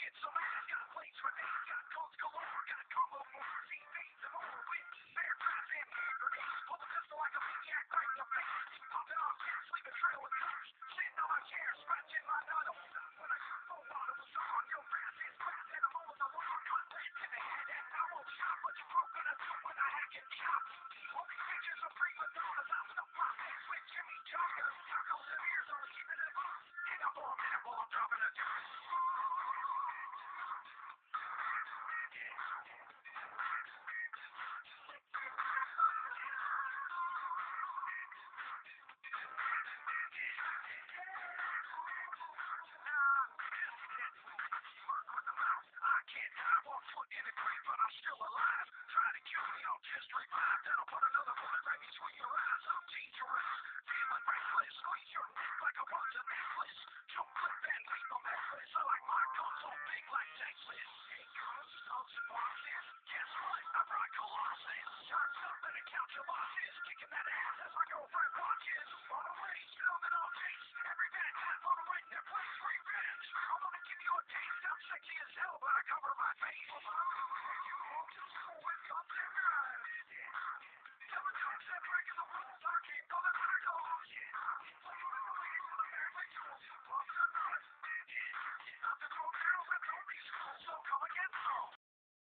get some ass, got plates for days, got coats galore, got combo more, TVs and more, with bear traps and hamburgers. Hold the pistol like a maniac, right in the face. Popping off gas, leaving trail with cars. Sitting on my chair, scratching my nuddle. When I heard full bottle was on, your ass is fast and I'm almost along. Cut lead to the head and I won't stop, but you broke in a two when I hack and chop. All these bitches are prima